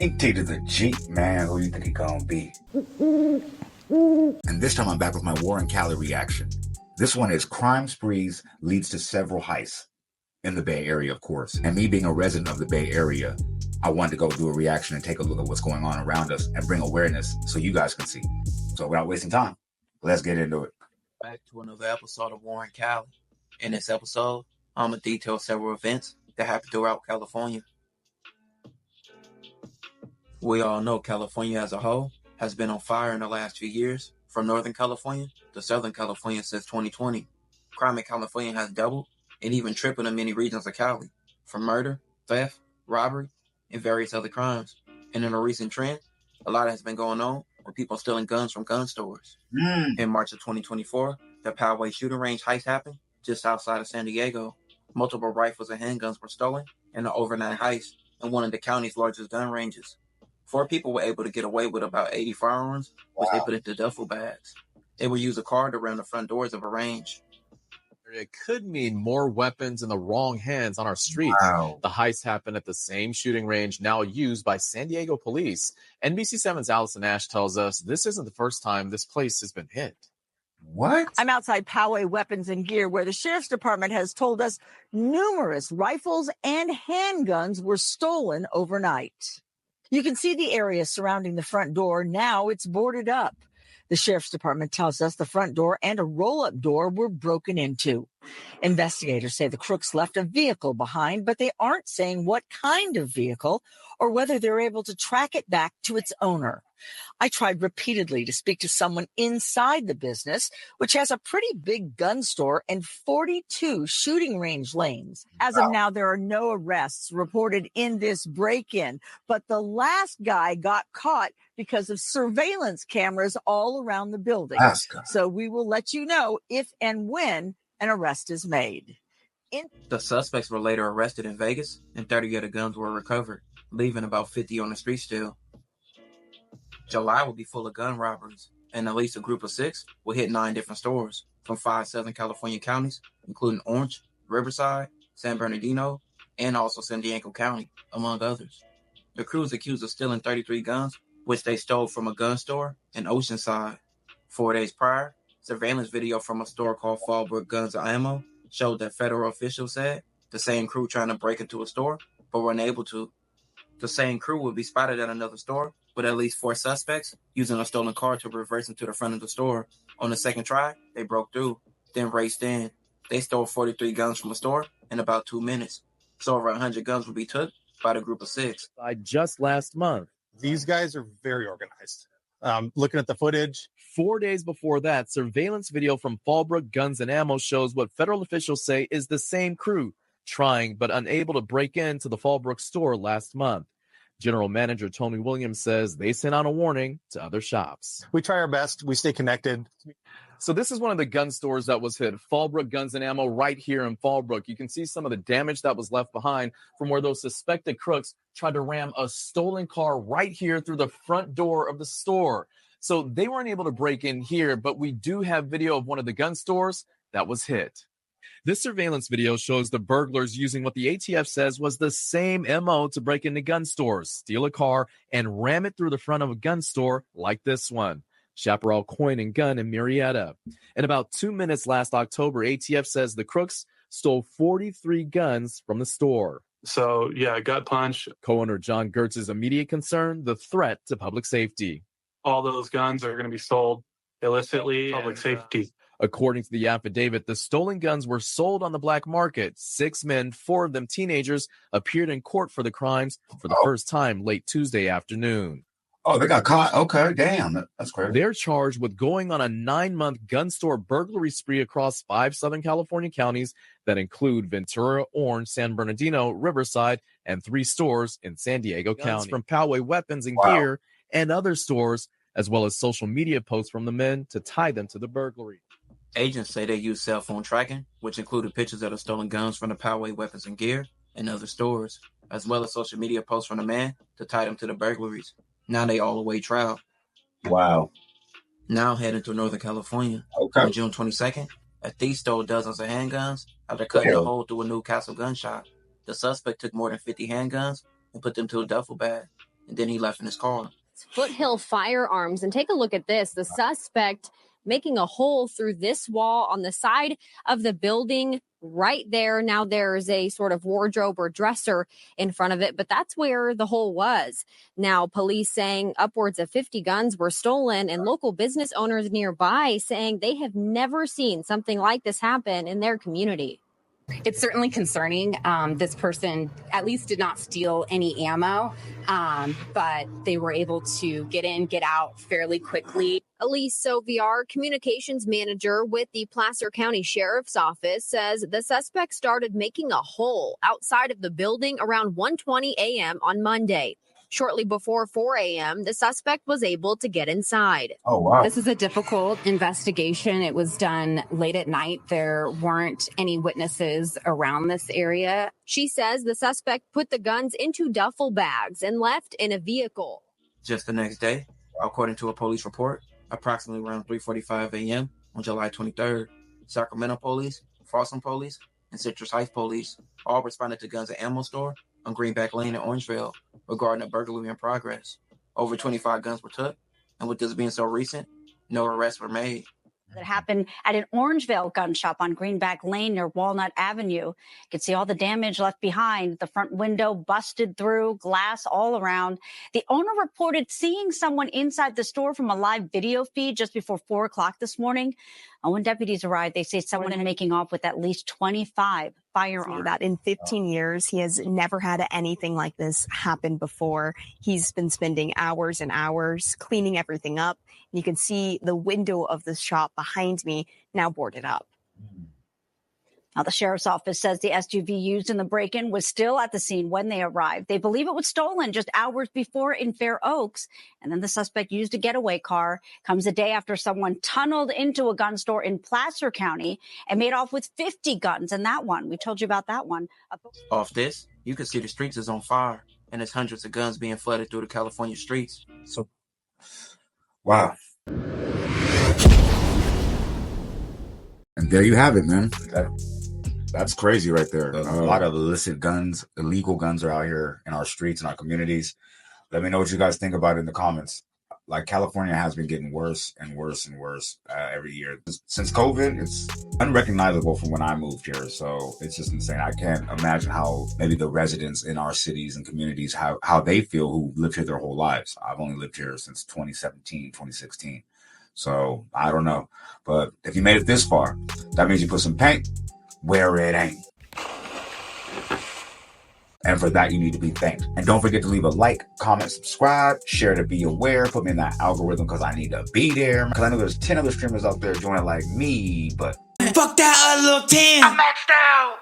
Empty to the Jeep, man. Who you think he gonna be? And this time I'm back with my War and Cali reaction. This one is Crime Sprees Leads to Several Heists. In the Bay Area, of course. And me being a resident of the Bay Area, I wanted to go do a reaction and take a look at what's going on around us and bring awareness so you guys can see. So without wasting time, let's get into it. Back to another episode of War and Cali. In this episode, I'm going to detail several events that happened throughout California. We all know California as a whole has been on fire in the last few years, from Northern California to Southern California since 2020. Crime in California has doubled and even tripled in many regions of Cali, from murder, theft, robbery, and various other crimes. And in a recent trend, a lot has been going on with people stealing guns from gun stores. In March of 2024, the Poway Shooting Range Heist happened just outside of San Diego. Multiple rifles and handguns were stolen in an overnight heist in one of the county's largest gun ranges. 4 people were able to get away with about 80 firearms, which they put into duffel bags. They would use a card around the front doors of a range. It could mean more weapons in the wrong hands on our streets. Wow. The heist happened at the same shooting range now used by San Diego police. NBC7's Allison Ash tells us this isn't the first time this place has been hit. What? I'm outside Poway Weapons and Gear, where the sheriff's department has told us numerous rifles and handguns were stolen overnight. You can see the area surrounding the front door. Now it's boarded up. The sheriff's department tells us the front door and a roll-up door were broken into. Investigators say the crooks left a vehicle behind, but they aren't saying what kind of vehicle or whether they're able to track it back to its owner. I tried repeatedly to speak to someone inside the business, which has a pretty big gun store and 42 shooting range lanes. As of now, there are no arrests reported in this break-in, but the last guy got caught because of surveillance cameras all around the building. So we will let you know if and when an arrest is made. The suspects were later arrested in Vegas, and 30 other guns were recovered, leaving about 50 on the street still. July will be full of gun robberies, and at least a group of 6 will hit 9 different stores from 5 Southern California counties, including Orange, Riverside, San Bernardino, and also San Diego County, among others. The crew is accused of stealing 33 guns, which they stole from a gun store in Oceanside. 4 days prior, surveillance video from a store called Fallbrook Guns and Ammo showed that federal officials said the same crew trying to break into a store but were unable to. The same crew would be spotted at another store with at least 4 suspects using a stolen car to reverse into the front of the store. On the second try, they broke through, then raced in. They stole 43 guns from a store in about 2 minutes. So over 100 guns would be took by the group of 6. Just last month. These guys are very organized. Looking at the footage. 4 days before that, surveillance video from Fallbrook Guns and Ammo shows what federal officials say is the same crew, trying but unable to break into the Fallbrook store last month. General Manager Tony Williams says they sent out a warning to other shops. We try our best. We stay connected. So this is one of the gun stores that was hit, Fallbrook Guns and Ammo, right here in Fallbrook. You can see some of the damage that was left behind from where those suspected crooks tried to ram a stolen car right here through the front door of the store. So they weren't able to break in here, but we do have video of one of the gun stores that was hit. This surveillance video shows the burglars using what the ATF says was the same MO to break into gun stores, steal a car, and ram it through the front of a gun store like this one. Chaparral Coin and Gun in Murrieta. In about 2 minutes last October, ATF says the crooks stole 43 guns from the store. So, yeah, gut punch. Co-owner John Gertz's immediate concern, the threat to public safety. All those guns are going to be sold illicitly. Public safety. According to the affidavit, the stolen guns were sold on the black market. 6 men, 4 of them teenagers, appeared in court for the crimes for the first time late Tuesday afternoon. Oh, they got caught? Okay, damn. That's crazy. They're charged with going on a 9-month gun store burglary spree across 5 Southern California counties that include Ventura, Orange, San Bernardino, Riverside, and 3 stores in San Diego County. From Poway Weapons and Gear and other stores, as well as social media posts from the men to tie them to the burglary. Agents say they used cell phone tracking, which included pictures of the stolen guns from the Poway Weapons and Gear and other stores, as well as social media posts from the man to tie them to the burglaries. Now they all await trial. Wow. Now heading to Northern California. Okay. On June 22nd, a thief stole dozens of handguns after cutting a hole through a Newcastle gun shop. The suspect took more than 50 handguns and put them to a duffel bag. and then he left in his car. Foothill Firearms. And take a look at this. The suspect making a hole through this wall on the side of the building right there. Now there's a sort of wardrobe or dresser in front of it, but that's where the hole was. Now, police saying upwards of 50 guns were stolen, and local business owners nearby saying they have never seen something like this happen in their community. It's certainly concerning. This person at least did not steal any ammo, but they were able to get in, get out fairly quickly. Elise Soviar, communications manager with the Placer County Sheriff's Office, says the suspect started making a hole outside of the building around 1:20 a.m. on Monday. Shortly before 4 a.m., the suspect was able to get inside. Oh, wow. This is a difficult investigation. It was done late at night. There weren't any witnesses around this area. She says the suspect put the guns into duffel bags and left in a vehicle. Just the next day, according to a police report, approximately around 3:45 a.m. on July 23rd, Sacramento police, Folsom police, and Citrus Heights police all responded to guns and ammo store on Greenback Lane in Orangeville regarding a burglary in progress. Over 25 guns were took, and with this being so recent, no arrests were made. That happened at an Orangeville gun shop on Greenback Lane near Walnut Avenue. You can see all the damage left behind. The front window busted through, glass all around. The owner reported seeing someone inside the store from a live video feed just before 4 o'clock this morning. And when deputies arrived, they say someone is making off with at least 25 firearms. That in 15 years, he has never had anything like this happen before. He's been spending hours and hours cleaning everything up. And you can see the window of the shop behind me now boarded up. Now, the sheriff's office says the SUV used in the break-in was still at the scene when they arrived. They believe it was stolen just hours before in Fair Oaks. And then the suspect used a getaway car. Comes a day after someone tunneled into a gun store in Placer County and made off with 50 guns. And that one, we told you about that one. Off this, you can see the streets is on fire, and there's hundreds of guns being flooded through the California streets. So, wow. And there you have it, man. That's crazy right there. A lot of illicit guns, illegal guns are out here in our streets and our communities. Let me know what you guys think about it in the comments. Like, California has been getting worse and worse and worse every year. Since COVID, it's unrecognizable from when I moved here. So it's just insane. I can't imagine how maybe the residents in our cities and communities, how they feel who lived here their whole lives. I've only lived here since 2017, 2016. So I don't know. But if you made it this far, that means you put some paint where it ain't. And for that, you need to be thanked. And don't forget to leave a like, comment, subscribe, share to be aware, put me in that algorithm because I need to be there. Because I know there's 10 other streamers out there doing it like me, but fuck that little 10. I'm maxed out.